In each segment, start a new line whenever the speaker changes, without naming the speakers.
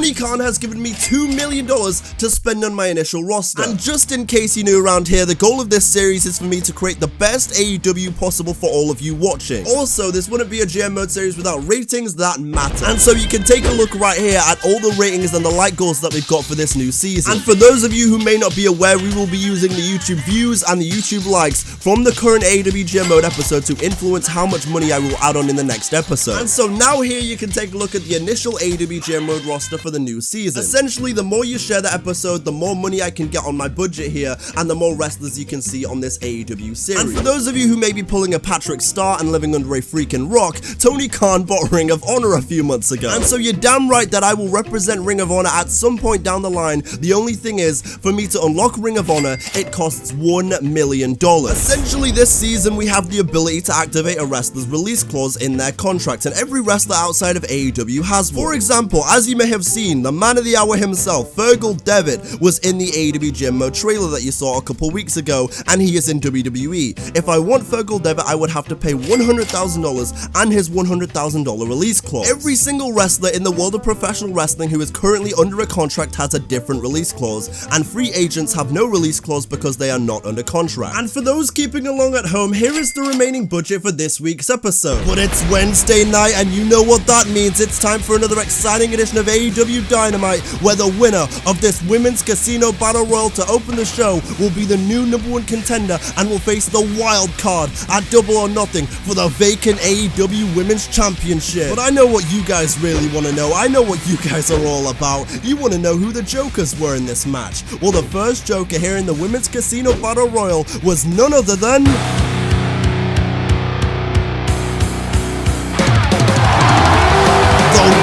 Tony Khan has given me $2 million to spend on my initial roster. And just in case you're new around here, the goal of this series is for me to create the best AEW possible for all of you watching. Also, this wouldn't be a GM mode series without ratings that matter. And so you can take a look right here at all the ratings and the like goals that we've got for this new season. And for those of you who may not be aware, we will be using the YouTube views and the YouTube likes from the current AEW GM mode episode to influence how much money I will add on in the next episode. And so now here you can take a look at the initial AEW GM mode roster for the new season. Essentially, the more you share the episode, the more money I can get on my budget here, and the more wrestlers you can see on this AEW series. And for those of you who may be pulling a Patrick Star and living under a freaking rock, Tony Khan bought Ring of Honor a few months ago. And so you're damn right that I will represent Ring of Honor at some point down the line. The only thing is, for me to unlock Ring of Honor, it costs $1 million. Essentially, this season we have the ability to activate a wrestler's release clause in their contract, and every wrestler outside of AEW has one. For example, as you may have seen, the man of the hour himself, Fergal Devitt, was in the AEW GM mode trailer that you saw a couple weeks ago, and he is in WWE. If I want Fergal Devitt, I would have to pay $100,000 and his $100,000 release clause. Every single wrestler in the world of professional wrestling who is currently under a contract has a different release clause, and free agents have no release clause because they are not under contract. And for those keeping along at home, here is the remaining budget for this week's episode. But it's Wednesday night, and you know what that means. It's time for another exciting edition of AEW Dynamite, where the winner of this Women's Casino Battle Royal to open the show will be the new #1 contender and will face the wild card at Double or Nothing for the vacant AEW Women's Championship. But I know what you guys really want to know. I know what you guys are all about. You want to know who the Jokers were in this match. Well, the first Joker here in the Women's Casino Battle Royal was none other than the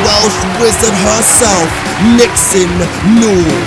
Welsh Wizard herself, Nixon Newell.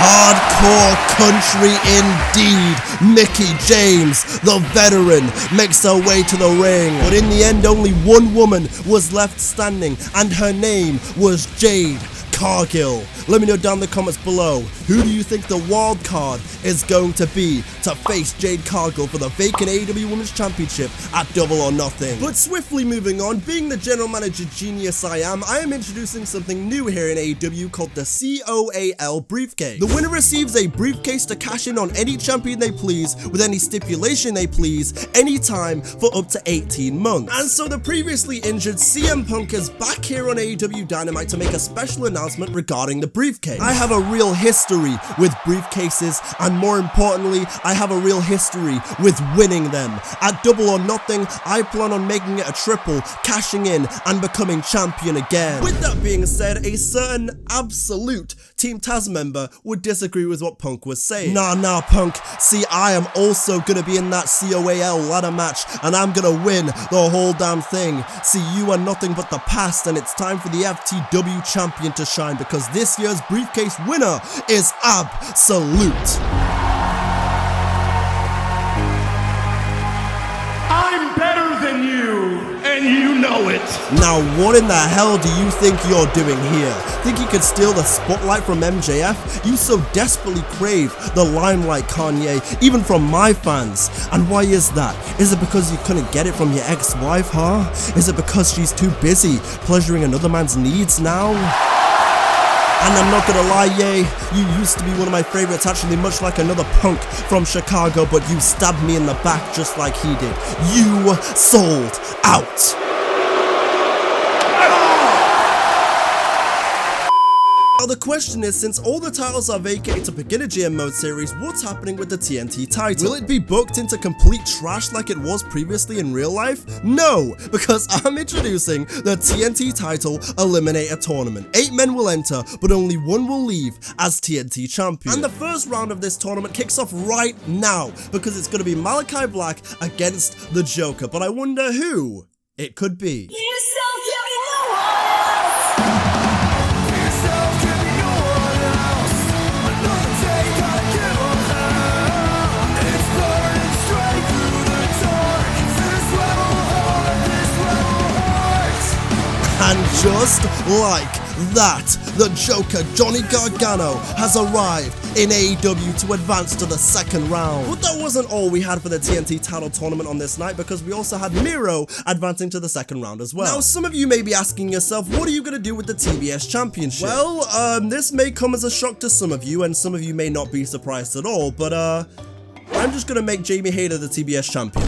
Hardcore country indeed. Mickie James, the veteran, makes her way to the ring. But in the end, only one woman was left standing, and her name was Jade Cargill. Let me know down in the comments below, who do you think the wild card is going to be to face Jade Cargill for the vacant AEW Women's Championship at Double or Nothing? But swiftly moving on, being the general manager genius I am introducing something new here in AEW called the COAL Briefcase. The winner receives a briefcase to cash in on any champion they please, with any stipulation they please, anytime for up to 18 months. And so the previously injured CM Punk is back here on AEW Dynamite to make a special announcement regarding the briefcase. I have a real history with briefcases, and more importantly, I have a real history with winning them. At Double or Nothing, I plan on making it a triple, cashing in, and becoming champion again. With that being said, a certain absolute Team Taz member would disagree with what Punk was saying. Nah, Punk. See, I am also gonna be in that COAL ladder match, and I'm gonna win the whole damn thing. See, you are nothing but the past, and it's time for the FTW champion to shine, because this year's briefcase winner is Absolute.
I'm better than you, and you know it.
Now, what in the hell do you think you're doing here? Think you could steal the spotlight from MJF? You so desperately crave the limelight, Kanye, even from my fans. And why is that? Is it because you couldn't get it from your ex-wife, huh? Is it because she's too busy pleasuring another man's needs now? And I'm not gonna lie, you used to be one of my favorites, actually, much like another Punk from Chicago, but you stabbed me in the back just like he did. You sold out. Now the question is, since all the titles are vacated to begin a GM mode series, what's happening with the TNT title? Will it be booked into complete trash like it was previously in real life? No, because I'm introducing the TNT title Eliminator Tournament. 8 men will enter, but only 1 will leave as TNT champion. And the first round of this tournament kicks off right now, because it's going to be Malachi Black against the Joker. But I wonder who it could be. And just like that, the Joker, Johnny Gargano, has arrived in AEW to advance to the second round. But that wasn't all we had for the TNT title tournament on this night, because we also had Miro advancing to the second round as well. Now, some of you may be asking yourself, what are you going to do with the TBS Championship? Well, this may come as a shock to some of you, and some of you may not be surprised at all, but I'm just going to make Jamie Hayter the TBS champion.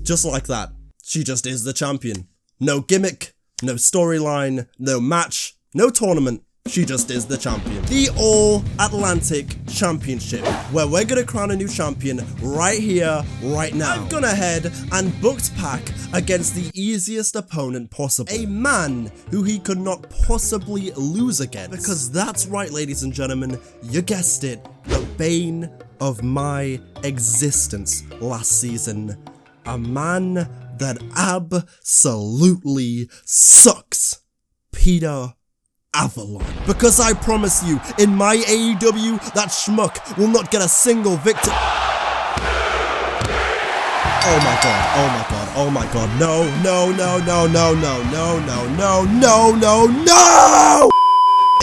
Just like that. She just is the champion. No gimmick, no storyline, no match, no tournament. She just is the champion. The All-Atlantic Championship, where we're gonna crown a new champion right here, right now. I've gone ahead and booked Pac against the easiest opponent possible. A man who he could not possibly lose against. Because that's right, ladies and gentlemen, you guessed it, the bane of my existence last season. A man that absolutely sucks. Peter Avalon. Because I promise you, in my AEW, that schmuck will not get a single victory. Oh my god, oh my god, oh my god, no, no, no, no, no, no, no, no, no, no, no, no!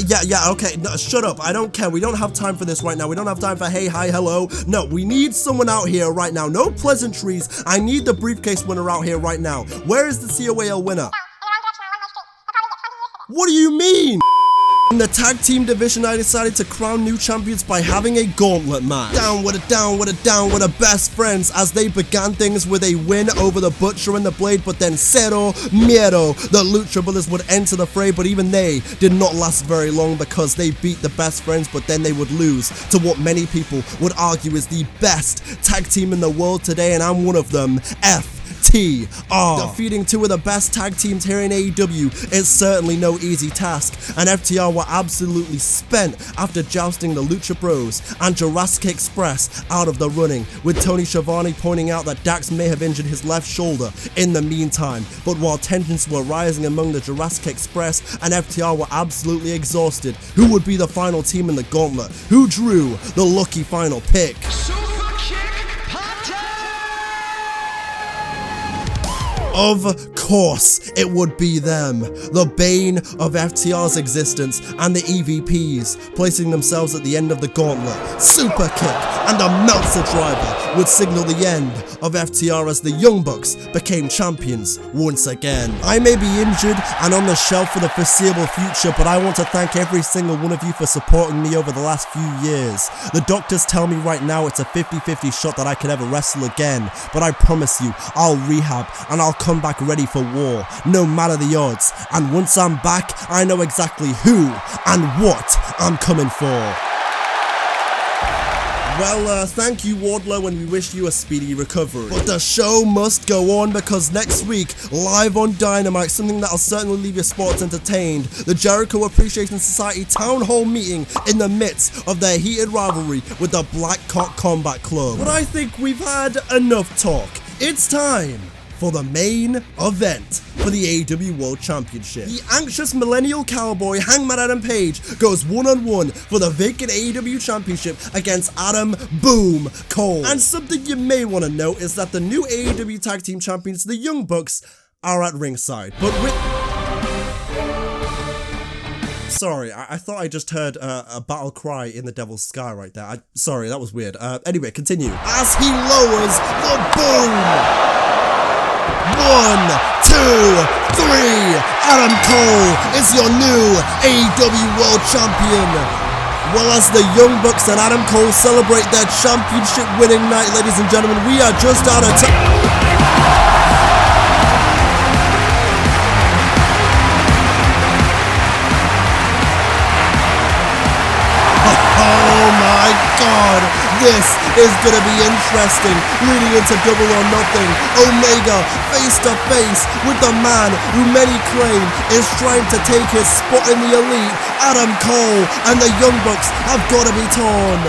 Yeah, okay, no, shut up, I don't care, we don't have time for this right now, we don't have time for hey, hi, hello, no, we need someone out here right now, no pleasantries, I need the briefcase winner out here right now. Where is the COAL winner? What do you mean? In the tag team division, I decided to crown new champions by having a gauntlet match. Down with it, down with it, down with the best friends, as they began things with a win over the Butcher and the Blade, but then Cero Miro, the Lucha brothers, would enter the fray, but even they did not last very long because they beat the best friends, but then they would lose to what many people would argue is the best tag team in the world today, and I'm one of them, FTR. Defeating two of the best tag teams here in AEW is certainly no easy task, and FTR were absolutely spent after jousting the Lucha Bros and Jurassic Express out of the running, with Tony Schiavone pointing out that Dax may have injured his left shoulder in the meantime. But while tensions were rising among the Jurassic Express and FTR were absolutely exhausted, who would be the final team in the gauntlet? Who drew the lucky final pick? Of course, it would be them, the bane of FTR's existence, and the EVPs, placing themselves at the end of the gauntlet. Super kick and a Meltzer driver would signal the end of FTR as the Young Bucks became champions once again. I may be injured and on the shelf for the foreseeable future, but I want to thank every single one of you for supporting me over the last few years. The doctors tell me right now it's a 50-50 shot that I could ever wrestle again, but I promise you, I'll rehab and I'll come back ready for war, no matter the odds. And once I'm back, I know exactly who and what I'm coming for. Well, thank you, Wardlow, and we wish you a speedy recovery. But the show must go on, because next week, live on Dynamite, something that'll certainly leave your sports entertained, the Jericho Appreciation Society Town Hall meeting in the midst of their heated rivalry with the Black Cock Combat Club. But I think we've had enough talk. It's time for the main event for the AEW World Championship. The anxious millennial cowboy Hangman Adam Page goes one-on-one for the vacant AEW Championship against Adam Boom Cole. And something you may want to note is that the new AEW Tag Team Champions, the Young Bucks, are at ringside. But with... Sorry, I thought I just heard a battle cry in the Devil's Sky right there. Sorry, that was weird. Anyway, continue. As he lowers the boom! 1, 2, 3, Adam Cole is your new AEW World Champion. Well, as the Young Bucks and Adam Cole celebrate their championship winning night, ladies and gentlemen, we are just out of time. Oh my god, this is gonna be interesting, leading into Double or Nothing. Omega face to face with the man who many claim is trying to take his spot in the Elite. Adam Cole and the Young Bucks have gotta be torn.